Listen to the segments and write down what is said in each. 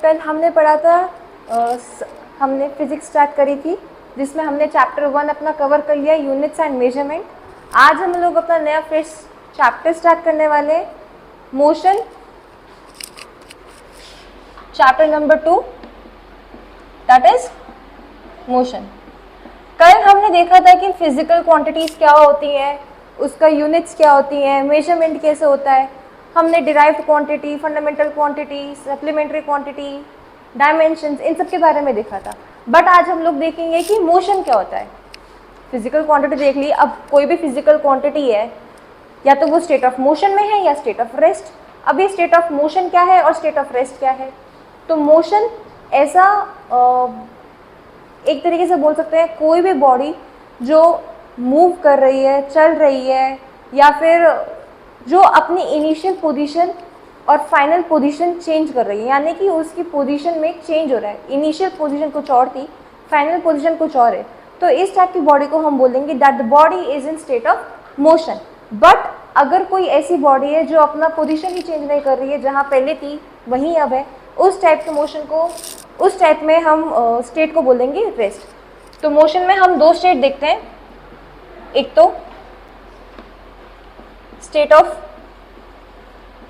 कल हमने पढ़ा था, हमने फिजिक्स स्टार्ट करी थी जिसमें हमने चैप्टर 1 अपना कवर कर लिया, यूनिट्स एंड मेजरमेंट। आज हम लोग अपना नया फ्रेश चैप्टर स्टार्ट करने वाले हैं, motion, chapter number 2, that is motion. कल हमने देखा था कि फिजिकल क्वांटिटीज़ क्या होती हैं, उसका यूनिट्स क्या होती हैं, मेजरमेंट कैसे होता है। हमने derived quantity, fundamental quantity, supplementary quantity, dimensions, इन सब के बारे में देखा था। बट आज हम लोग देखेंगे कि मोशन क्या होता है। फिजिकल क्वांटिटी देख ली, अब कोई भी फिजिकल क्वांटिटी है या तो वो स्टेट ऑफ मोशन में है या स्टेट ऑफ रेस्ट। अब ये स्टेट ऑफ मोशन क्या है और स्टेट ऑफ रेस्ट क्या है। तो मोशन ऐसा एक तरीके से बोल सकते हैं कोई भी बॉडी जो मूव कर रही है, चल रही है, या फिर जो अपनी इनिशियल पोजीशन और फाइनल पोजीशन चेंज कर रही है, यानी कि उसकी पोजीशन में चेंज हो रहा है। इनिशियल पोजीशन कुछ और थी, फाइनल पोजीशन कुछ और है। तो इस टाइप की बॉडी को हम बोलेंगे that the body is in state of motion. But अगर कोई ऐसी बॉडी है जो अपना पोजीशन ही चेंज नहीं कर रही है, जहाँ पहले थी वहीं अब है, उस टाइप के मोशन को, उस टाइप में हम स्टेट को बोलेंगे रेस्ट। तो मोशन में हम दो स्टेट देखते हैं, एक तो स्टेट ऑफ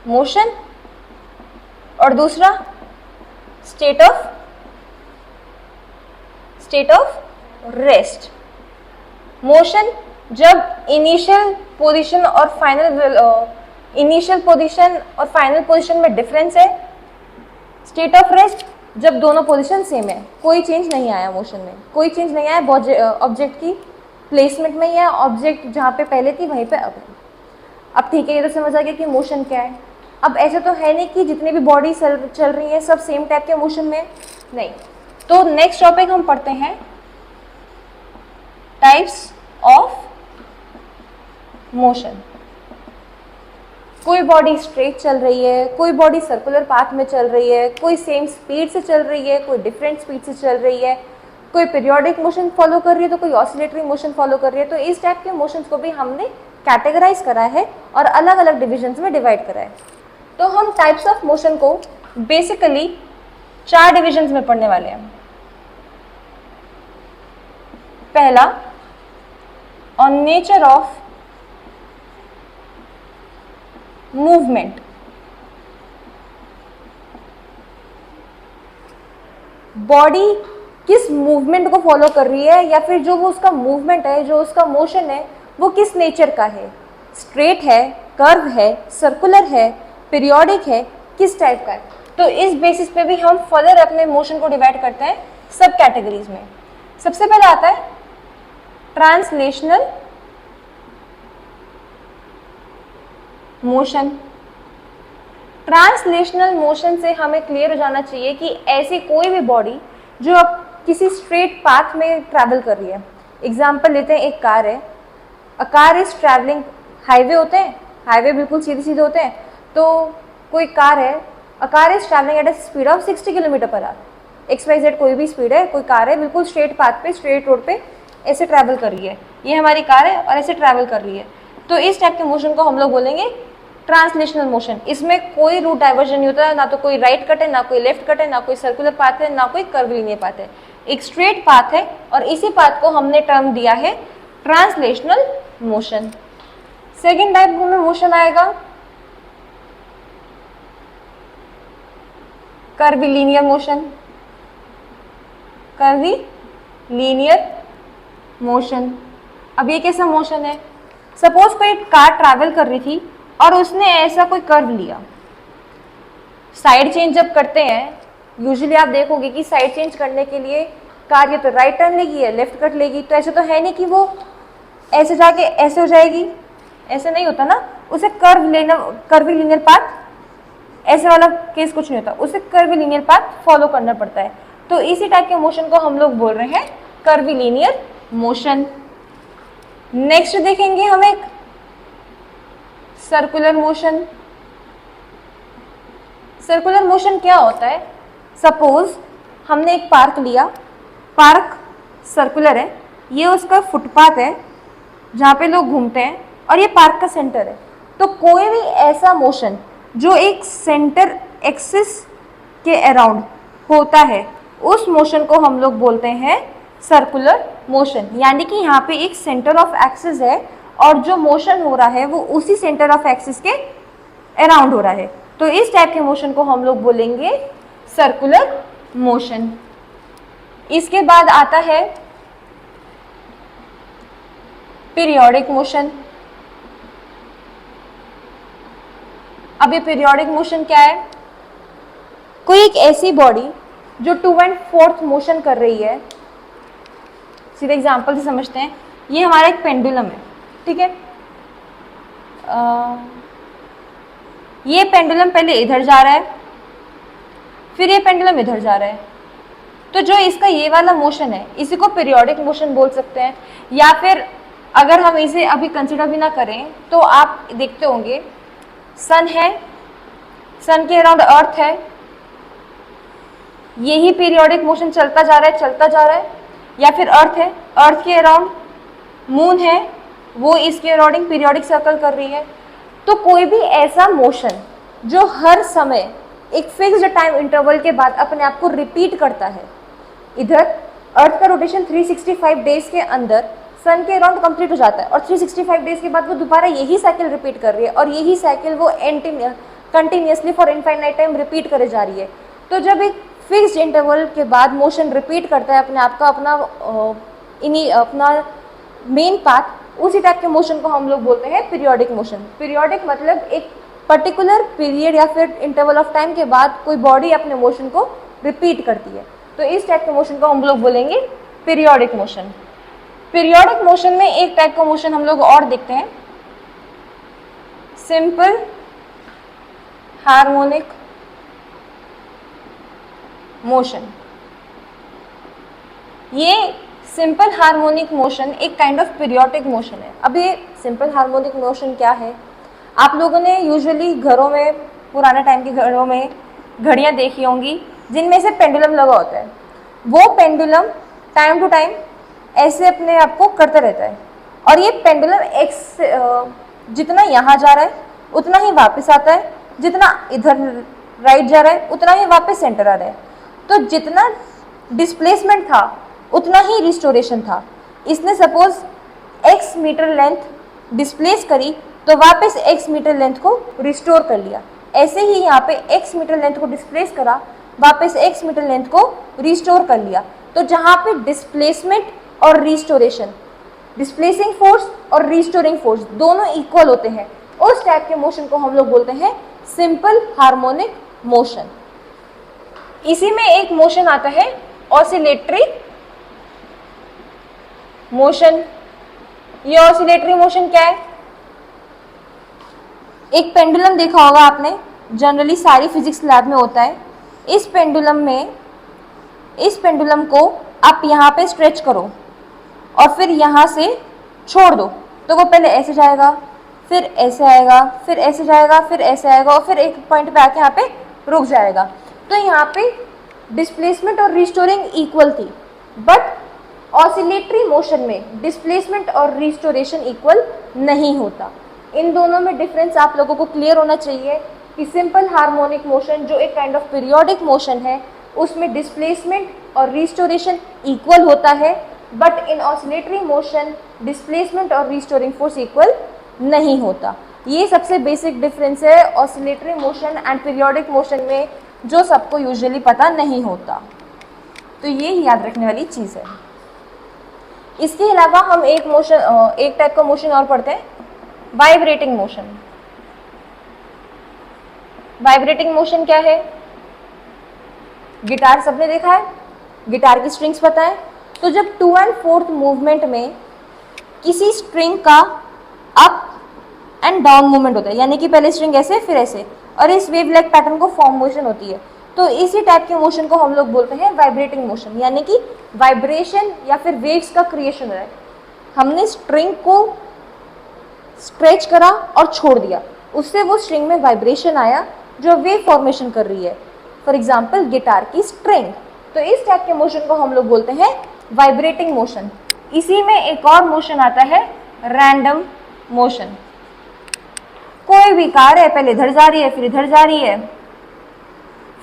मोशन और दूसरा स्टेट ऑफ रेस्ट। मोशन जब इनिशियल पोजीशन और फाइनल पोजीशन में डिफरेंस है। स्टेट ऑफ रेस्ट जब दोनों पोजीशन सेम है, कोई चेंज नहीं आया मोशन में, कोई चेंज नहीं आया, ऑब्जेक्ट की प्लेसमेंट में ही है, ऑब्जेक्ट जहाँ पे पहले थी वहीं पे अब है। अब ठीक है, ये तो समझ आ गया कि मोशन क्या है। अब ऐसा तो है नहीं कि जितनी भी बॉडी चल रही है सब सेम टाइप के मोशन में, नहीं। तो नेक्स्ट टॉपिक हम पढ़ते हैं टाइप्स ऑफ मोशन। कोई बॉडी स्ट्रेट चल रही है, कोई बॉडी सर्कुलर पाथ में चल रही है, कोई सेम स्पीड से चल रही है, कोई डिफरेंट स्पीड से चल रही है, कोई पीरियोडिक मोशन फॉलो कर रही है तो कोई ऑसिलेटरी मोशन फॉलो कर रही है। तो इस टाइप के मोशंस को भी हमने कैटेगराइज करा है और अलग अलग डिविजन्स में डिवाइड करा है। तो हम टाइप्स ऑफ मोशन को बेसिकली 4 डिविजन्स में पढ़ने वाले हैं। पहला, on nature of movement. Body किस मूवमेंट को फॉलो कर रही है, या फिर जो वो उसका मूवमेंट है, जो उसका मोशन है, वो किस नेचर का है, स्ट्रेट है, कर्व है, सर्कुलर है, पीरियोडिक है, किस टाइप का है। तो इस बेसिस पे भी हम फर्दर अपने मोशन को डिवाइड करते हैं सब कैटेगरीज में। सबसे पहले आता है ट्रांसलेशनल मोशन। ट्रांसलेशनल मोशन से हमें क्लियर हो जाना चाहिए कि ऐसी कोई भी बॉडी जो अब किसी स्ट्रेट पाथ में ट्रैवल कर रही है। एग्जाम्पल लेते हैं, एक कार है, a car is travelling, highway होते हैं, हाईवे बिल्कुल सीधे सीधे होते हैं। तो कोई कार है, a car is travelling at a speed of 60 kilometre per hour. XYZ कोई भी स्पीड है, कोई कार है, बिल्कुल स्ट्रेट पाथ पे, स्ट्रेट रोड पे ऐसे ट्रैवल कर रही है। ये हमारी कार है और ऐसे ट्रैवल कर रही है। तो इस टाइप के मोशन को हम लोग बोलेंगे ट्रांसलेशनल मोशन। इसमें कोई रूट डाइवर्जन नहीं होता, ना तो कोई राइट कट है, ना कोई लेफ्ट कट है, ना कोई सर्कुलर पाथ है, ना कोई कर्वीलिनियर पाथ है, एक स्ट्रेट पाथ है और इसी पाथ को हमने टर्म दिया है ट्रांसलेशनल मोशन। सेकेंड टाइप में मोशन आएगा कर्वीलिनियर मोशन। कर्वीलिनियर मोशन, अब ये कैसा मोशन है। सपोज कोई कार ट्रैवल कर रही थी और उसने ऐसा कोई कर्व लिया। साइड चेंज जब करते हैं, यूजुअली आप देखोगे कि साइड चेंज करने के लिए कार या तो राइट टर्न लेगी या लेफ्ट कट लेगी। तो ऐसे तो है नहीं कि वो ऐसे जाके ऐसे हो जाएगी, ऐसे नहीं होता ना। उसे कर्व लेना, कर्वीलिनियर पाथ, ऐसे वाला केस कुछ नहीं होता, उसे कर्वीलिनियर पाथ फॉलो करना पड़ता है। तो इसी टाइप के मोशन को हम लोग बोल रहे हैं कर्वीलिनियर मोशन। नेक्स्ट देखेंगे हम एक सर्कुलर मोशन। सर्कुलर मोशन क्या होता है। सपोज हमने एक पार्क लिया, पार्क सर्कुलर है, ये उसका फुटपाथ है जहाँ पे लोग घूमते हैं और ये पार्क का सेंटर है। तो कोई भी ऐसा मोशन जो एक सेंटर एक्सिस के अराउंड होता है उस मोशन को हम लोग बोलते हैं सर्कुलर मोशन। यानी कि यहाँ पे एक सेंटर ऑफ एक्सिस है और जो मोशन हो रहा है वो उसी सेंटर ऑफ एक्सिस के अराउंड हो रहा है। तो इस टाइप के मोशन को हम लोग बोलेंगे सर्कुलर मोशन। इसके बाद आता है पीरियोडिक मोशन। अब ये पीरियोडिक मोशन क्या है? कोई एक ऐसी बॉडी जो 2/4 मोशन कर रही है। सीधे एग्जांपल से समझते हैं, ये हमारा एक पेंडुलम है, ठीक है। ये पेंडुलम पहले इधर जा रहा है, फिर ये पेंडुलम इधर जा रहा है। तो जो इसका ये वाला मोशन है इसी को पीरियोडिक मोशन बोल सकते हैं। या फिर अगर हम इसे अभी कंसिडर भी ना करें तो आप देखते होंगे सन है, सन के अराउंड अर्थ है, यही पीरियोडिक मोशन चलता जा रहा है, चलता जा रहा है। या फिर अर्थ है, अर्थ के अराउंड मून है, वो इसके अराउंड पीरियोडिक सर्कल कर रही है। तो कोई भी ऐसा मोशन जो हर समय एक फिक्स्ड टाइम इंटरवल के बाद अपने आप को रिपीट करता है। इधर अर्थ का रोटेशन 365 डेज के अंदर सन के अराउंड कंप्लीट हो जाता है और 365 डेज के बाद वो दोबारा यही साइकिल रिपीट कर रही है और यही साइकिल वो continuously for infinite time repeat करे जा रही है। तो जब एक फिक्स्ड इंटरवल के बाद मोशन रिपीट करता है अपने आप का अपना मेन पाथ, उसी टाइप के मोशन को हम लोग बोलते हैं पीरियोडिक मोशन। पीरियोडिक मतलब एक पर्टिकुलर पीरियड या फिर इंटरवल ऑफ टाइम के बाद कोई बॉडी अपने मोशन को रिपीट करती है। तो इस टाइप के मोशन को हम लोग बोलेंगे पीरियोडिक मोशन। पीरियोडिक मोशन में एक टाइप का मोशन हम लोग और देखते हैं, सिंपल हार्मोनिक मोशन। ये सिंपल हार्मोनिक मोशन एक काइंड ऑफ पीरियोडिक मोशन है। अब ये सिंपल हार्मोनिक मोशन क्या है? आप लोगों ने यूजुअली घरों में, पुराने टाइम के घरों में घड़ियां देखी होंगी जिनमें से पेंडुलम लगा होता है। वो पेंडुलम टाइम टू टाइम ऐसे अपने आप को करता रहता है और ये पेंडुलम एक्स जितना यहाँ जा रहा है उतना ही वापस आता है, जितना इधर राइट जा रहा है उतना ही वापस सेंटर आ रहा है। तो जितना डिस्प्लेसमेंट था उतना ही रिस्टोरेशन था। इसने suppose x metre length displace करी तो वापस x मीटर लेंथ को रिस्टोर कर लिया। ऐसे ही यहाँ पे x मीटर लेंथ को डिस्प्लेस करा, वापस x मीटर लेंथ को रिस्टोर कर लिया। तो जहाँ पे डिस्प्लेसमेंट और रिस्टोरेशन, डिस्प्लेसिंग फोर्स और रिस्टोरिंग फोर्स दोनों इक्वल होते हैं, उस टाइप के मोशन को हम लोग बोलते हैं सिंपल हार्मोनिक मोशन। इसी में एक मोशन आता है ऑसिलेटरी मोशन। ये ऑसिलेटरी मोशन क्या है? एक पेंडुलम देखा होगा आपने, जनरली सारी फिजिक्स लैब में होता है। इस पेंडुलम को आप यहाँ पे स्ट्रेच करो और फिर यहाँ से छोड़ दो तो वो पहले ऐसे जाएगा, फिर ऐसे आएगा, फिर ऐसे जाएगा, फिर ऐसे आएगा और फिर एक पॉइंट पे आके यहाँ पे रुक जाएगा। तो यहाँ पे डिस्प्लेसमेंट और रिस्टोरिंग इक्वल थी, बट ऑसिलेटरी मोशन में डिस्प्लेसमेंट और रिस्टोरेशन इक्वल नहीं होता। इन दोनों में डिफरेंस आप लोगों को क्लियर होना चाहिए कि सिंपल हार्मोनिक मोशन जो एक काइंड ऑफ पीरियोडिक मोशन है उसमें डिस्प्लेसमेंट और रिस्टोरेशन इक्वल होता है, but in oscillatory motion displacement और रिस्टोरिंग फोर्स इक्वल नहीं होता। ये सबसे बेसिक डिफरेंस है oscillatory motion and periodic motion में, जो सबको यूजुअली पता नहीं होता। तो ये याद रखने वाली चीज़ है। इसके अलावा हम एक टाइप का मोशन और पढ़ते हैं, वाइब्रेटिंग मोशन। वाइब्रेटिंग मोशन क्या है? गिटार सबने देखा है, गिटार की स्ट्रिंग्स पता है। तो जब 2/4 मूवमेंट में किसी स्ट्रिंग का अप एंड डाउन मूवमेंट होता है, यानी कि पहले स्ट्रिंग ऐसे फिर ऐसे, और इस वेव लेग पैटर्न को फॉर्म मोशन होती है, तो इसी टाइप के मोशन को हम लोग बोलते हैं वाइब्रेटिंग मोशन। यानी कि वाइब्रेशन या फिर वेव्स का क्रिएशन हो रहा है। हमने स्ट्रिंग को स्ट्रेच करा और छोड़ दिया, उससे वो स्ट्रिंग में वाइब्रेशन आया जो वेव फॉर्मेशन कर रही है, फॉर एग्जाम्पल गिटार की स्ट्रिंग। तो इस टाइप के मोशन को हम लोग बोलते हैं वाइब्रेटिंग मोशन। इसी में एक और मोशन आता है रैंडम मोशन। कोई भी कार है, पहले इधर जा रही है फिर इधर जा रही है,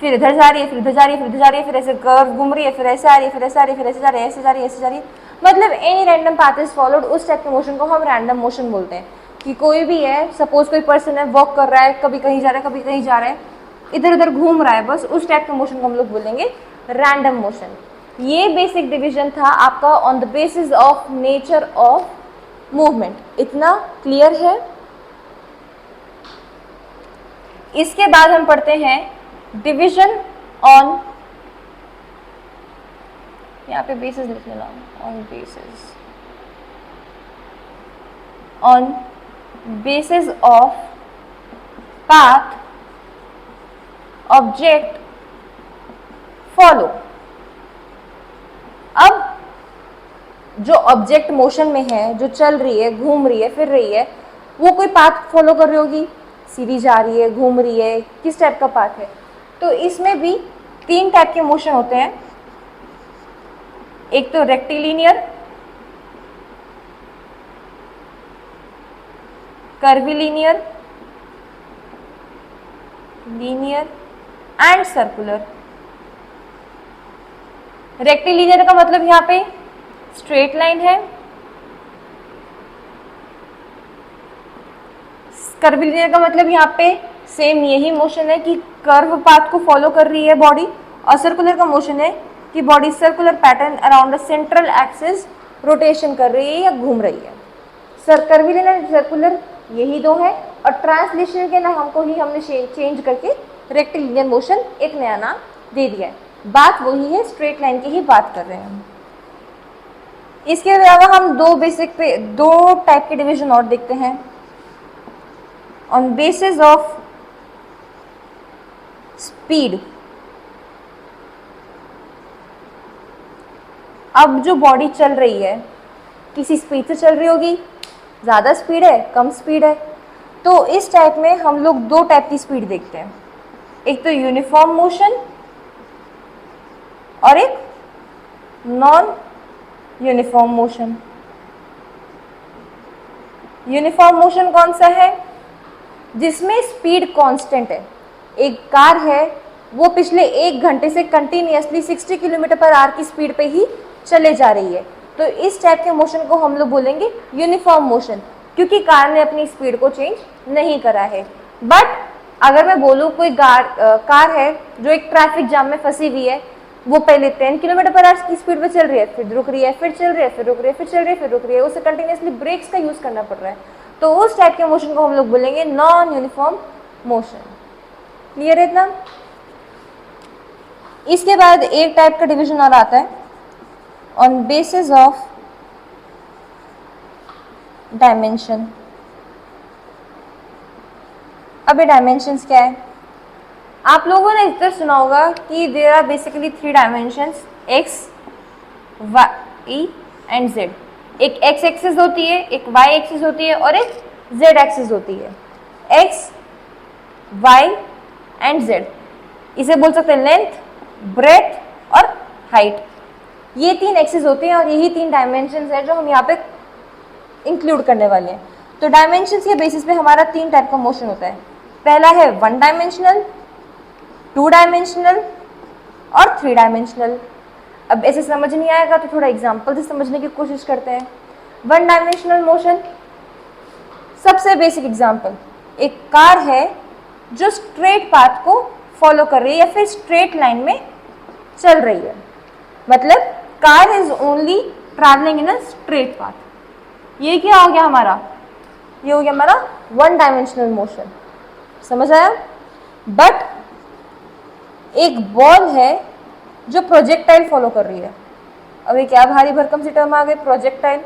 फिर इधर जा रही है, फिर इधर जा रही है, फिर इधर जा रही है, फिर ऐसे कर्व घूम रही है, फिर ऐसे आ रही है, फिर ऐसे आ रही है, फिर ऐसे जा रही है, ऐसे जा रही है, ऐसे जा रही है, मतलब any random path is followed, उस टाइप के मोशन को हम रैंडम मोशन बोलते हैं। कि कोई भी है, सपोज कोई पर्सन है, वॉक कर रहा है, कभी कहीं जा रहा है, कभी कहीं जा रहा है, इधर उधर घूम रहा है, बस उस टाइप के मोशन को हम लोग बोलेंगे रैंडम मोशन। ये बेसिक डिवीजन था आपका on the basis of nature of movement. इतना क्लियर है? इसके बाद हम पढ़ते हैं डिवीजन ऑन, यहाँ पे बेसिस लिख लेना, on basis, on basis of path object follow. अब जो ऑब्जेक्ट मोशन में है, जो चल रही है, घूम रही है, फिर रही है, वो कोई पाथ फॉलो कर रही होगी, सीधी जा रही है, घूम रही है, किस टाइप का पाथ है। तो इसमें भी 3 टाइप के मोशन होते हैं। एक तो rectilinear, curvilinear, linear and circular. Rectilinear का मतलब यहाँ पे स्ट्रेट लाइन है, कर्विलिनियर का मतलब यहाँ पे सेम यही मोशन है कि कर्व पाथ को फॉलो कर रही है बॉडी, और सर्कुलर का मोशन है कि body circular pattern around a central axis rotation कर रही है या घूम रही है। कर्विलिनियर सर्कुलर यही दो है, और ट्रांसलेशन के नाम को ही हमने चेंज करके रेक्टिलिनियर मोशन एक नया नाम दे दिया है। बात वही है, स्ट्रेट लाइन की ही बात कर रहे हैं हम। इसके अलावा हम दो टाइप के डिवीजन और देखते हैं ऑन बेसिस ऑफ स्पीड। अब जो बॉडी चल रही है, किसी स्पीड से चल रही होगी, ज़्यादा स्पीड है, कम स्पीड है, तो इस टाइप में हम लोग 2 टाइप की स्पीड देखते हैं। एक तो यूनिफॉर्म मोशन और एक non uniform motion. Uniform motion कौन सा है? जिसमें स्पीड कांस्टेंट है। एक कार है, वो पिछले 1 घंटे से कंटिन्यूअसली 60 किलोमीटर पर आवर की स्पीड पे ही चले जा रही है, तो इस टाइप के मोशन को हम लोग बोलेंगे यूनिफॉर्म मोशन, क्योंकि कार ने अपनी स्पीड को चेंज नहीं करा है। बट अगर मैं बोलूँ कोई कार है जो एक ट्रैफिक जाम में फंसी हुई है, वो पहले 10 किलोमीटर पर आवर की स्पीड पे चल रही है, फिर रुक रही है, फिर चल रही है, फिर रुक रही है, फिर चल रही है, फिर रुक रही है, उसे कंटिन्यूअसली ब्रेक्स का यूज करना पड़ रहा है, तो उस टाइप के मोशन को हम लोग बोलेंगे नॉन यूनिफॉर्म मोशन। क्लियर है इतना? इसके बाद एक टाइप का डिवीजन और आता है ऑन बेसिस ऑफ डायमेंशन। अब ये डायमेंशंस क्या है? आप लोगों ने इतना सुना होगा कि there are basically 3 dimensions, x, y and z। एक x एक्सिस होती है, एक y एक्सिस होती है और एक z एक्सिस होती है। x, y एंड z, इसे बोल सकते हैं लेंथ, ब्रेथ और हाइट। ये 3 एक्सिस होते हैं और यही 3 डायमेंशंस है जो हम यहाँ पे इंक्लूड करने वाले हैं। तो डायमेंशंस के बेसिस पे हमारा 3 टाइप का मोशन होता है। पहला है 1 डायमेंशनल, 2 डायमेंशनल और 3 डायमेंशनल। अब ऐसे समझ नहीं आएगा तो थोड़ा एग्जांपल से समझने की कोशिश करते हैं। 1 डायमेंशनल मोशन, सबसे बेसिक एग्जांपल, एक कार है जो स्ट्रेट पाथ को फॉलो कर रही है या फिर स्ट्रेट लाइन में चल रही है, मतलब car is only travelling in a straight path. ये क्या हो गया हमारा? ये हो गया हमारा 1 डायमेंशनल मोशन। समझ आया? बट एक बॉल है जो प्रोजेक्टाइल फॉलो कर रही है। अब ये क्या भारी भरकम सी टर्म आ गई, प्रोजेक्टाइल।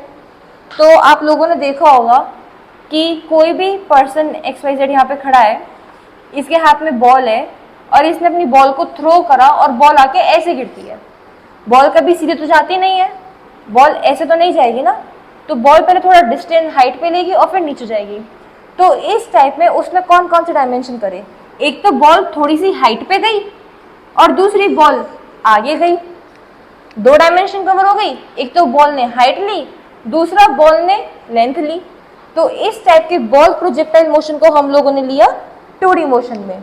तो आप लोगों ने देखा होगा कि कोई भी पर्सन XYZ यहाँ पे खड़ा है, इसके हाथ में बॉल है और इसने अपनी बॉल को थ्रो करा और बॉल आके ऐसे गिरती है। बॉल कभी सीधे तो जाती नहीं है, बॉल ऐसे तो नहीं जाएगी ना, तो बॉल पहले थोड़ा डिस्टेंस हाइट पे लेगी और फिर नीचे जाएगी। तो इस टाइप में उसने कौन कौन से डायमेंशन करे? एक तो बॉल थोड़ी सी हाइट पे गई और दूसरी बॉल आगे गई, 2 डायमेंशन कवर हो गई। एक तो बॉल ने हाइट ली, दूसरा बॉल ने लेंथ ली। तो इस टाइप के बॉल प्रोजेक्टाइल मोशन को हम लोगों ने लिया 2D मोशन में।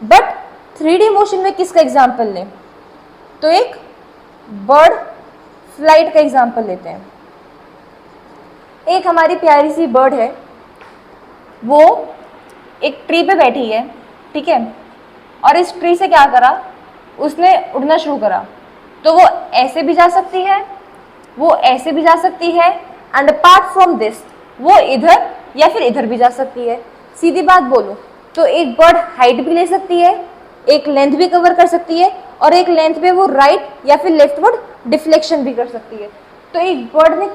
बट 3D मोशन में किसका एग्जाम्पल लें? तो एक बर्ड फ्लाइट का एग्जाम्पल लेते हैं। एक हमारी प्यारी सी बर्ड है, वो एक ट्री पे बैठी है, ठीक है, और इस ट्री से क्या करा, उसने उड़ना शुरू करा। तो वो ऐसे भी जा सकती है, वो ऐसे भी जा सकती है, एंड अपार्ट फ्रॉम दिस वो इधर या फिर इधर भी जा सकती है। सीधी बात बोलूं तो एक बर्ड हाइट भी ले सकती है, एक लेंथ भी कवर कर सकती है, और एक लेंथ पे वो राइट या फिर लेफ्टवर्ड डिफ्लेक्शन भी कर सकती है। तो एक बर्ड ने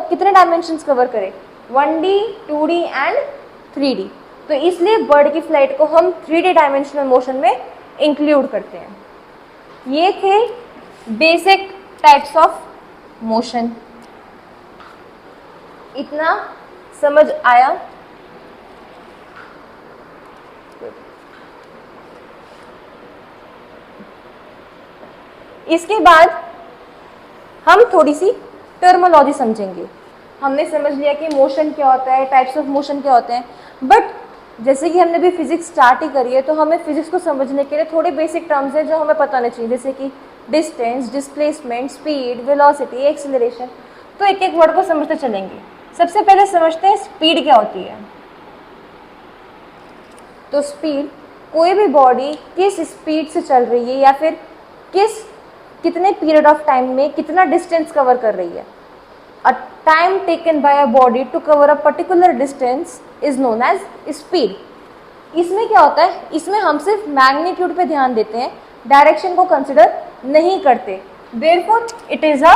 कितने डायमेंशंस कवर करे? 1D, 2D and 3D। तो इसलिए बर्ड की फ्लाइट को हम 3D डायमेंशनल मोशन में इंक्लूड करते हैं। ये थे बेसिक टाइप्स ऑफ मोशन। इतना समझ आया? इसके बाद हम थोड़ी सी टर्मोलॉजी समझेंगे। हमने समझ लिया कि मोशन क्या होता है, टाइप्स ऑफ मोशन क्या होते हैं, बट जैसे कि हमने भी फिजिक्स स्टार्ट ही करी है, तो हमें फिजिक्स को समझने के लिए थोड़े बेसिक टर्म्स हैं जो हमें पता होने चाहिए, जैसे कि distance, displacement, speed, velocity, acceleration. तो एक एक वर्ड को समझते चलेंगे। सबसे पहले समझते हैं स्पीड क्या होती है। तो स्पीड, कोई भी बॉडी किस स्पीड से चल रही है या फिर कितने पीरियड ऑफ टाइम में कितना डिस्टेंस कवर कर रही है। A time taken by a body to cover a particular distance is known as speed. इसमें क्या होता है, इसमें हम सिर्फ मैग्नीट्यूड पे ध्यान देते हैं, डायरेक्शन को कंसिडर नहीं करते। Therefore it is a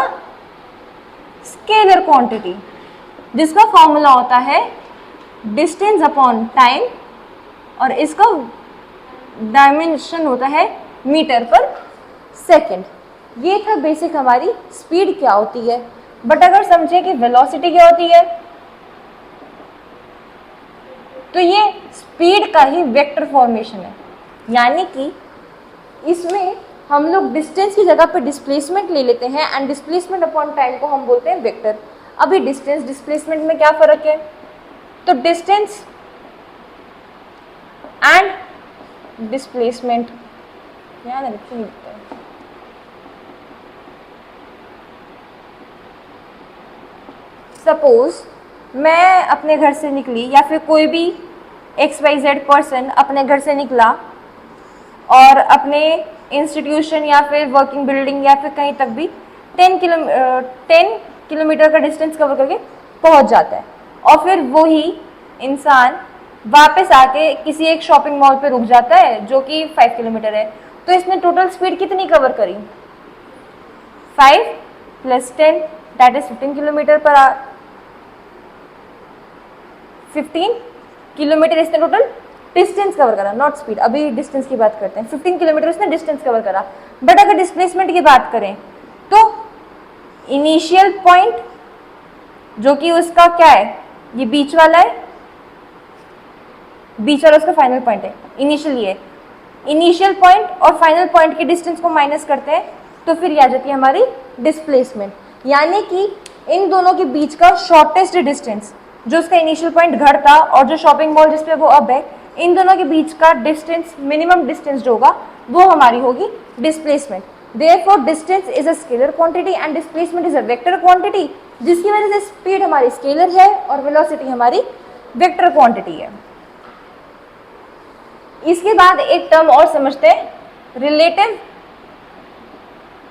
scalar quantity, जिसका फॉर्मूला होता है डिस्टेंस अपॉन टाइम, और इसका डायमेंशन होता है मीटर पर सेकेंड। ये था बेसिक हमारी स्पीड क्या होती है। बट अगर समझे कि वेलोसिटी क्या होती है, तो ये स्पीड का ही वेक्टर फॉर्मेशन है, यानी कि इसमें हम लोग डिस्टेंस की जगह पे डिस्प्लेसमेंट ले लेते हैं, एंड डिस्प्लेसमेंट अपॉन टाइम को हम बोलते हैं वेक्टर। अभी डिस्टेंस डिस्प्लेसमेंट में क्या फर्क है? तो डिस्टेंस एंड डिस्प्लेसमेंट याद रखिए। सपोज मैं अपने घर से निकली, या फिर कोई भी XYZ पर्सन अपने घर से निकला और अपने इंस्टीट्यूशन या फिर वर्किंग बिल्डिंग या फिर कहीं तक भी 10 किलोमीटर का डिस्टेंस कवर करके पहुंच जाता है, और फिर वही इंसान वापस आके किसी एक शॉपिंग मॉल पे रुक जाता है जो कि 5 किलोमीटर है। तो इसने टोटल स्पीड कितनी कवर करी? 5 + 10 that is 15 kilometre per hour. 15 kilometre इसने टोटल डिस्टेंस कवर करा, नॉट स्पीड। अभी डिस्टेंस की बात करते हैं। 15 किलोमीटर इसने डिस्टेंस कवर करा। बट अगर डिस्प्लेसमेंट की बात करें तो इनिशियल पॉइंट जो कि उसका क्या है, ये बीच वाला है, बीच वाला उसका फाइनल पॉइंट है, इनिशियल ये इनिशियल पॉइंट और फाइनल पॉइंट के डिस्टेंस को माइनस करते हैं, तो फिर ये आ जाती है हमारी डिस्प्लेसमेंट। यानी कि इन दोनों के बीच का शॉर्टेस्ट डिस्टेंस, जो उसका इनिशियल पॉइंट घर था और जो शॉपिंग मॉल जिसपे वो अब है, इन दोनों के बीच का डिस्टेंस, मिनिमम डिस्टेंस जो होगा वो हमारी होगी displacement. Therefore distance is a scalar quantity and displacement is a vector quantity, जिसकी वजह से स्पीड हमारी स्केलर है और वेलोसिटी हमारी वेक्टर क्वांटिटी है। इसके बाद एक टर्म और समझते हैं, रिलेटिव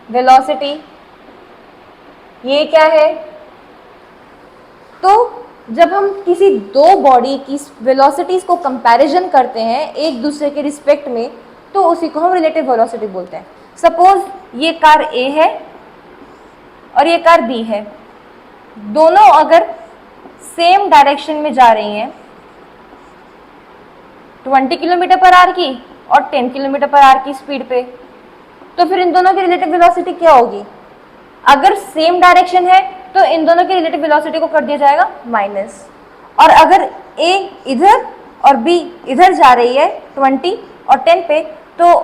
वेलोसिटी। ये क्या है? तो जब हम किसी दो बॉडी की वेलोसिटीज को कंपैरिजन करते हैं एक दूसरे के रिस्पेक्ट में, तो उसी को हम रिलेटिव वेलोसिटी बोलते हैं। सपोज ये कार A है और ये कार B है, दोनों अगर सेम डायरेक्शन में जा रही हैं, 20 किलोमीटर पर आवर की और 10 किलोमीटर पर आवर की स्पीड पे, तो फिर इन दोनों की रिलेटिव वेलोसिटी क्या होगी? अगर सेम डायरेक्शन है तो इन दोनों की रिलेटिव वेलोसिटी को कर दिया जाएगा माइनस, और अगर A इधर और B इधर जा रही है 20 और 10 पे, तो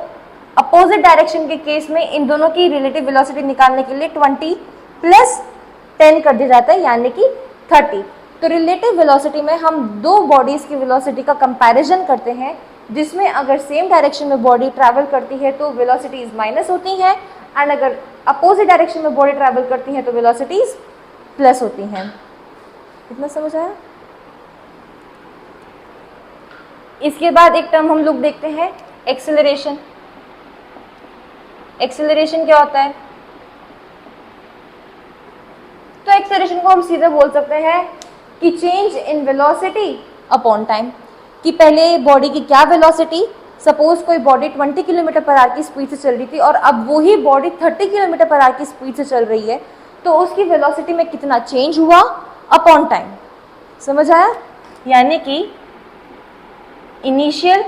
अपोजिट डायरेक्शन के केस में इन दोनों की रिलेटिव वेलोसिटी निकालने के लिए 20 + 10 कर दिया जाता है, यानी कि 30। तो रिलेटिव वेलोसिटी में हम दो बॉडीज की वेलोसिटी का कंपैरिजन करते हैं जिसमें अगर सेम डायरेक्शन में बॉडी ट्रैवल करती है तो वेलोसिटीज माइनस होती हैं, एंड अगर अपोजिट डायरेक्शन में बॉडी ट्रैवल करती है तो वेलोसिटीज प्लस होती हैं। इतना समझ आया? इसके बाद एक टर्म हम लोग देखते हैं एक्सेलरेशन। एक्सेलरेशन क्या होता है? तो एक्सेलरेशन को हम सीधे बोल सकते हैं कि change in velocity upon time, कि पहले बॉडी की क्या वेलोसिटी, सपोज कोई बॉडी 20 किलोमीटर पर आवर की स्पीड से चल रही थी और अब वही बॉडी 30 किलोमीटर पर आवर की स्पीड से चल रही है, तो उसकी वेलोसिटी में कितना चेंज हुआ अपॉन टाइम। समझ आया? यानी कि initial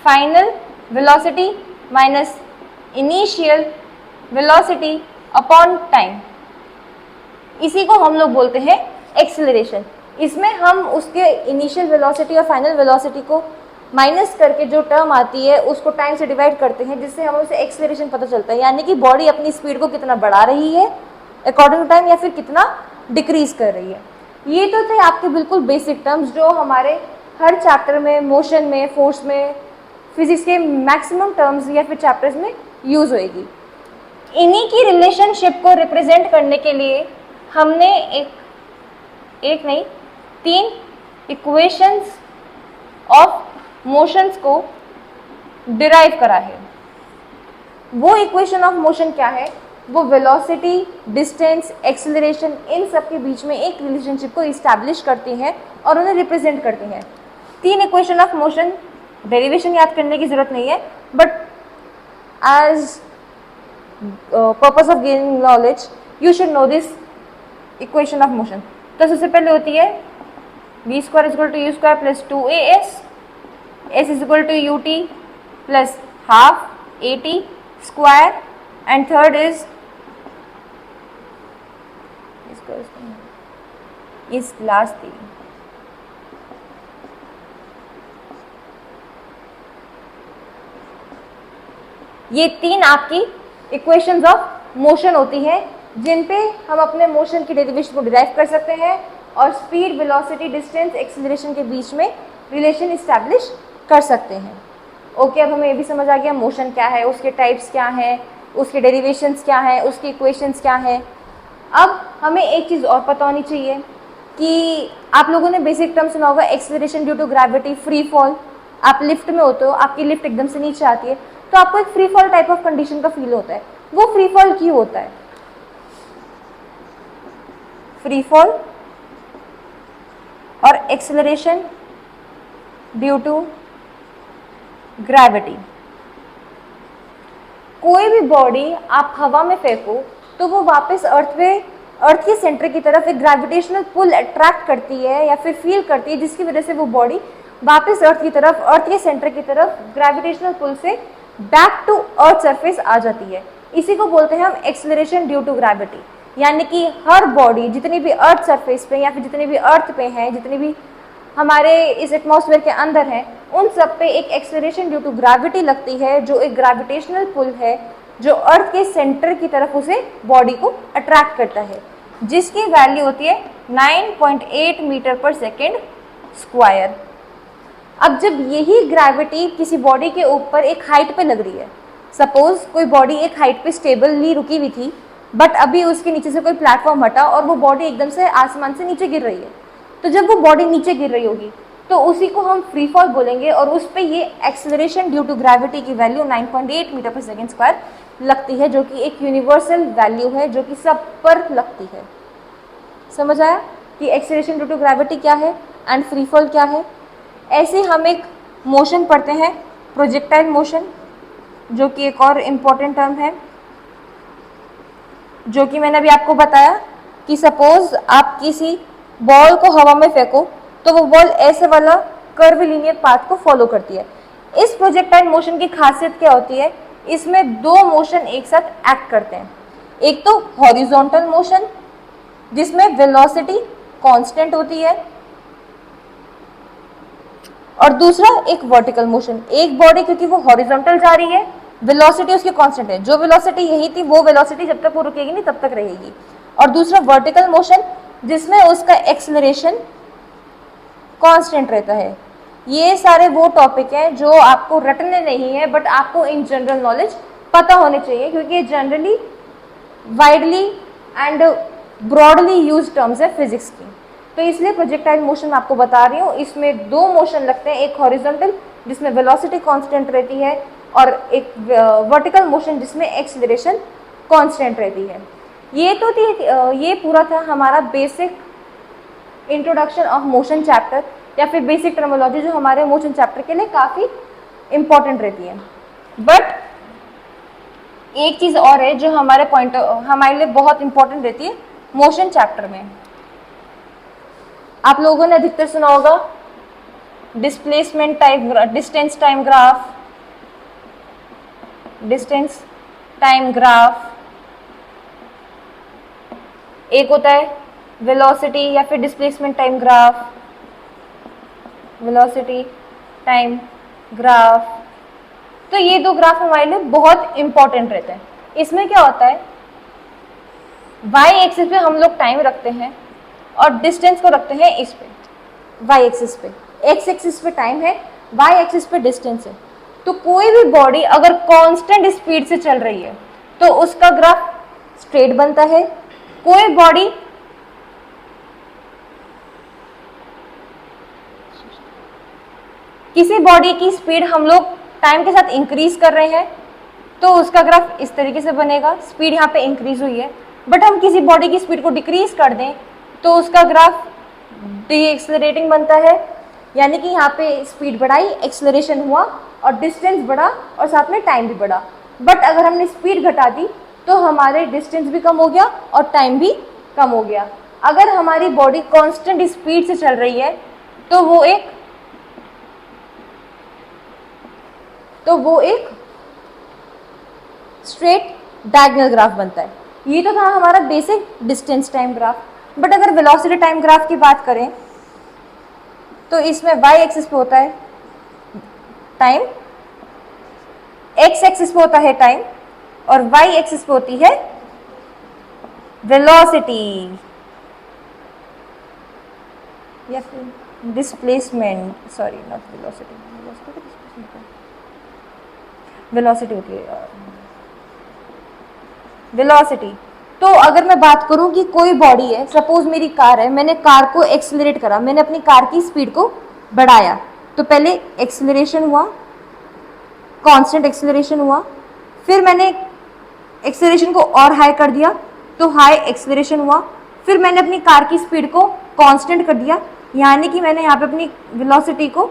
final velocity minus initial velocity upon time, इसी को हम लोग बोलते हैं एक्सेलरेशन। इसमें हम उसके इनिशियल वेलोसिटी और फाइनल वेलोसिटी को माइनस करके जो टर्म आती है उसको टाइम से डिवाइड करते हैं, जिससे हमें उसे एक्सेलरेशन पता चलता है, यानी कि बॉडी अपनी स्पीड को कितना बढ़ा रही है अकॉर्डिंग टू टाइम या फिर कितना डिक्रीज कर रही है। ये तो थे आपके बिल्कुल बेसिक टर्म्स जो हमारे हर चैप्टर में, मोशन में, फोर्स में, फिजिक्स के मैक्सिमम टर्म्स या फिर चैप्टर्स में यूज होएगी। इन्हीं की रिलेशनशिप को रिप्रेजेंट करने के लिए हमने एक नहीं 3 इक्वेशंस ऑफ मोशंस को डिराइव करा है। वो इक्वेशन ऑफ मोशन क्या है? वो वेलोसिटी, डिस्टेंस, एक्सेलरेशन, इन सब के बीच में एक रिलेशनशिप को इस्टेब्लिश करती है और उन्हें रिप्रेजेंट करती है। 3 इक्वेशन ऑफ मोशन, डेरिवेशन याद करने की जरूरत नहीं है, but as purpose of gaining knowledge you should know this equation of motion. तो सबसे पहले होती है v square is equal to u square plus 2as, s इज इक्वल टू ut plus half at square, and third is इस last थी ये 3 आपकी इक्वेशंस ऑफ मोशन होती हैं जिन पे हम अपने मोशन की डेरिवेशन को डिराइव कर सकते हैं और स्पीड, वेलोसिटी, डिस्टेंस, एक्सेलरेशन के बीच में रिलेशन इस्टेब्लिश कर सकते हैं। ओके, अब हमें ये भी समझ आ गया मोशन क्या है, उसके टाइप्स क्या हैं, उसके डेरिवेशंस क्या हैं, उसकी इक्वेशंस क्या हैं। अब हमें एक चीज़ और पता होनी चाहिए कि आप लोगों ने बेसिक टर्म सुना होगा acceleration due to gravity, free fall. आप लिफ्ट में होते हो, आपकी लिफ्ट एकदम से नीचे आती है तो आपको एक free fall type of condition का फील होता है। वो फ्री फॉल क्यों होता है? फ्री फॉल और एक्सेलरेशन ड्यू टू ग्रेविटी। कोई भी बॉडी आप हवा में फेंको तो वो वापस अर्थ के सेंटर की तरफ एक ग्रेविटेशनल पुल अट्रैक्ट करती है या फिर फील करती है, जिसकी वजह से वो बॉडी वापस अर्थ के सेंटर की तरफ ग्रेविटेशनल पुल से बैक टू अर्थ सरफेस आ जाती है। इसी को बोलते हैं हम एक्सेलरेशन ड्यू टू ग्रेविटी। यानी कि हर बॉडी जितनी भी अर्थ सरफेस पे या फिर जितनी भी अर्थ पे हैं, जितनी भी हमारे इस एटमॉस्फेयर के अंदर हैं, उन सब पे एक एक्सेलरेशन ड्यू टू ग्रेविटी लगती है, जो एक ग्रेविटेशनल पुल है जो अर्थ के सेंटर की तरफ उसे बॉडी को अट्रैक्ट करता है, जिसकी वैल्यू होती है 9.8 मीटर पर सेकेंड स्क्वायर। अब जब यही ग्रेविटी किसी बॉडी के ऊपर एक हाइट पे लग रही है, सपोज कोई बॉडी एक हाइट पे स्टेबली रुकी हुई थी, बट अभी उसके नीचे से कोई प्लेटफॉर्म हटा और वो बॉडी एकदम से आसमान से नीचे गिर रही है, तो जब वो बॉडी नीचे गिर रही होगी तो उसी को हम फ्री फॉल बोलेंगे और उस पर ये एक्सेलरेशन ड्यू टू ग्रेविटी की वैल्यू 9.8 मीटर पर सेकेंड स्क्वायर लगती है, जो कि एक यूनिवर्सल वैल्यू है जो कि सब पर लगती है। समझ आया कि एक्सेलरेशन ड्यू टू ग्रेविटी क्या है एंड फ्री फॉल क्या है। ऐसे हम एक मोशन पढ़ते हैं, प्रोजेक्टाइल मोशन, जो कि एक और इम्पॉर्टेंट टर्म है, जो कि मैंने अभी आपको बताया कि सपोज आप किसी बॉल को हवा में फेंको तो वो बॉल ऐसे वाला कर्व लीनियर पाथ को फॉलो करती है। इस प्रोजेक्टाइल मोशन की खासियत क्या होती है? इसमें 2 मोशन एक साथ एक्ट करते हैं। एक तो हॉरिजॉन्टल मोशन जिसमें वेलोसिटी कांस्टेंट होती है, और दूसरा एक वर्टिकल मोशन। एक बॉडी क्योंकि वो हॉरिजॉन्टल जा रही है, वेलोसिटी उसकी कांस्टेंट है, जो वेलोसिटी यही थी वो वेलोसिटी जब तक वो रुकेगी नहीं तब तक रहेगी। और दूसरा वर्टिकल मोशन जिसमें उसका एक्सेलरेशन कांस्टेंट रहता है। ये सारे वो टॉपिक हैं जो आपको रटने नहीं है, बट आपको इन जनरल नॉलेज पता होने चाहिए, क्योंकि ये generally widely and broadly use terms है फिजिक्स की। तो इसलिए प्रोजेक्टाइल मोशन मैं आपको बता रही हूँ, इसमें दो मोशन लगते हैं, एक हॉरिजॉन्टल जिसमें वेलोसिटी कांस्टेंट रहती है, और एक वर्टिकल मोशन जिसमें एक्सीलरेशन कांस्टेंट रहती है। ये तो थी ये पूरा था हमारा basic introduction of motion chapter, या फिर बेसिक टर्मोलॉजी जो हमारे मोशन चैप्टर के लिए काफ़ी इम्पॉर्टेंट रहती है। बट एक चीज़ और है जो हमारे लिए बहुत इम्पॉर्टेंट रहती है मोशन चैप्टर में। आप लोगों ने अधिकतर सुना होगा displacement time, distance time graph, distance time graph. एक होता है वेलोसिटी या फिर displacement time graph, velocity time graph. तो ये दो ग्राफ हमारे लिए बहुत इंपॉर्टेंट रहते हैं। इसमें क्या होता है, वाई एक्सिस पे हम लोग टाइम रखते हैं और डिस्टेंस को रखते हैं इस पे, वाई एक्सिस पे। एक्स एक्सिस पे टाइम है, वाई एक्सिस पे डिस्टेंस है। तो कोई भी बॉडी अगर कांस्टेंट स्पीड से चल रही है तो उसका ग्राफ स्ट्रेट बनता है। कोई बॉडी किसी बॉडी की स्पीड हम लोग टाइम के साथ इंक्रीज कर रहे हैं तो उसका ग्राफ इस तरीके से बनेगा, स्पीड यहाँ पे इंक्रीज हुई है। बट हम किसी बॉडी की स्पीड को डिक्रीज कर दें तो उसका ग्राफ डी एक्सलरेटिंग बनता है, यानी कि यहाँ पे स्पीड बढ़ाई, एक्सलरेशन हुआ और डिस्टेंस बढ़ा और साथ में टाइम भी बढ़ा। बट अगर हमने स्पीड घटा दी तो हमारे डिस्टेंस भी कम हो गया और टाइम भी कम हो गया। अगर हमारी बॉडी कांस्टेंट स्पीड से चल रही है तो वो एक स्ट्रेट डायगोनल ग्राफ बनता है। ये तो था हमारा basic distance time graph. But अगर वेलोसिटी टाइम ग्राफ की बात करें तो इसमें वाई एक्सिस पे होता है टाइम, एक्स एक्सिस पे होता है टाइम और वाई एक्सिस पे होती है वेलोसिटी या फिर displacement, sorry not velocity, velocity होती है वेलोसिटी। तो अगर मैं बात करूं कि कोई बॉडी है, सपोज मेरी कार है, मैंने कार को एक्सीलरेट करा, मैंने अपनी कार की स्पीड को बढ़ाया, तो पहले एक्सीलरेशन हुआ, कांस्टेंट एक्सीलरेशन हुआ, फिर मैंने एक्सीलरेशन को और हाई कर दिया तो हाई एक्सीलरेशन हुआ, फिर मैंने अपनी कार की स्पीड को कांस्टेंट कर दिया, यानी कि मैंने यहाँ पे अपनी वेलोसिटी को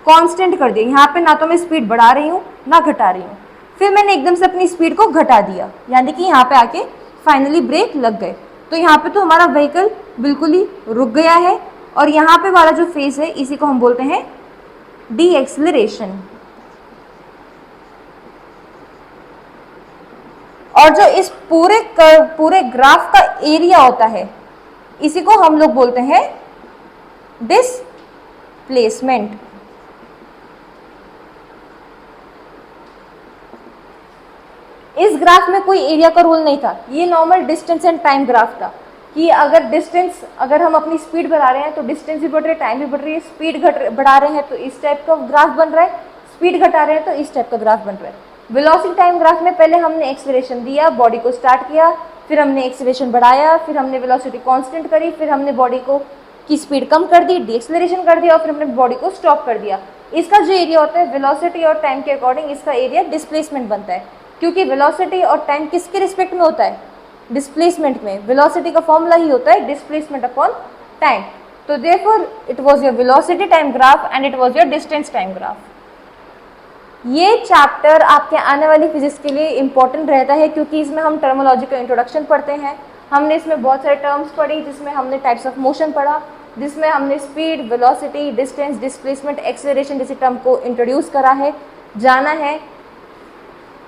कांस्टेंट कर दिया। यहाँ पे ना तो मैं स्पीड बढ़ा रही हूँ ना घटा रही हूँ। फिर मैंने एकदम से अपनी स्पीड को घटा दिया, यानी कि यहाँ पे आके फाइनली ब्रेक लग गए। तो यहाँ पे तो हमारा व्हीकल बिल्कुल ही रुक गया है और यहाँ पे वाला जो फेज है इसी को हम बोलते हैं डी एक्सीलरेशन। और जो इस पूरे ग्राफ का एरिया होता है इसी को हम लोग बोलते हैं डिस्प्लेसमेंट। इस ग्राफ में कोई एरिया का रूल नहीं था, ये normal distance and time graph था कि अगर हम अपनी स्पीड बढ़ा रहे हैं तो डिस्टेंस भी बढ़ रही है, टाइम भी बढ़ रही है। स्पीड बढ़ा रहे हैं तो इस टाइप का ग्राफ बन रहा है, स्पीड घटा रहे हैं तो इस टाइप का ग्राफ बन रहा है। वेलोसिटी टाइम ग्राफ में पहले हमने एक्सीलरेशन दिया, बॉडी को स्टार्ट किया, फिर हमने एक्सीलरेशन बढ़ाया, फिर हमने वेलोसिटी कांस्टेंट करी, फिर हमने बॉडी को की स्पीड कम कर दी, डीएक्सीलरेशन कर दिया और फिर हमने बॉडी को स्टॉप कर दिया। इसका जो एरिया होता है वेलोसिटी और टाइम के अकॉर्डिंग इसका एरिया डिस्प्लेसमेंट बनता है, क्योंकि वेलोसिटी और टाइम किसके रिस्पेक्ट में होता है, डिस्प्लेसमेंट में। वेलोसिटी का फॉर्मूला ही होता है डिस्प्लेसमेंट अपॉन टाइम। तो therefore it was your velocity time graph and it was your distance time graph. ये चैप्टर आपके आने वाली फिजिक्स के लिए इंपॉर्टेंट रहता है क्योंकि इसमें हम टर्मोलॉजी का इंट्रोडक्शन पढ़ते हैं। हमने इसमें बहुत सारे टर्म्स पढ़ी, जिसमें हमने टाइप्स ऑफ मोशन पढ़ा, जिसमें हमने speed, velocity, distance, displacement, acceleration जैसे टर्म को इंट्रोड्यूस करा है, जाना है,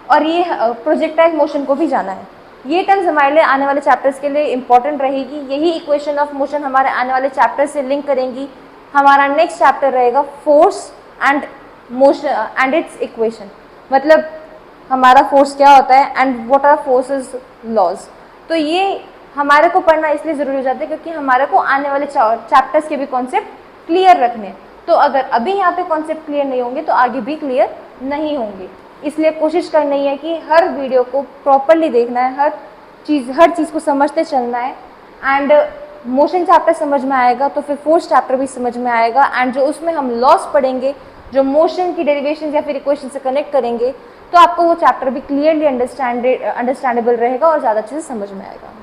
और ये प्रोजेक्टाइल मोशन को भी जाना है। ये टर्म्स हमारे लिए आने वाले चैप्टर्स के लिए इंपॉर्टेंट रहेगी। यही इक्वेशन ऑफ मोशन हमारे आने वाले चैप्टर से लिंक करेंगी। हमारा नेक्स्ट चैप्टर रहेगा force and motion and its equation, मतलब हमारा फोर्स क्या होता है and what are forces laws. तो ये हमारे को पढ़ना इसलिए ज़रूरी हो जाता है क्योंकि हमारे को आने वाले चैप्टर्स के भी कॉन्सेप्ट क्लियर रखने हैं। तो अगर अभी यहाँ पे कॉन्सेप्ट क्लियर नहीं होंगे तो आगे भी क्लियर नहीं होंगे। इसलिए कोशिश करनी है कि हर वीडियो को प्रॉपरली देखना है, हर चीज़ को समझते चलना है। एंड मोशन चैप्टर समझ में आएगा तो फिर फोर्स चैप्टर भी समझ में आएगा। एंड जो उसमें हम लॉस पढ़ेंगे, जो मोशन की डेरिवेशन या फिर इक्वेशन से कनेक्ट करेंगे, तो आपको वो चैप्टर भी क्लियरली अंडरस्टैंडेबल रहेगा और ज़्यादा अच्छे से समझ में आएगा।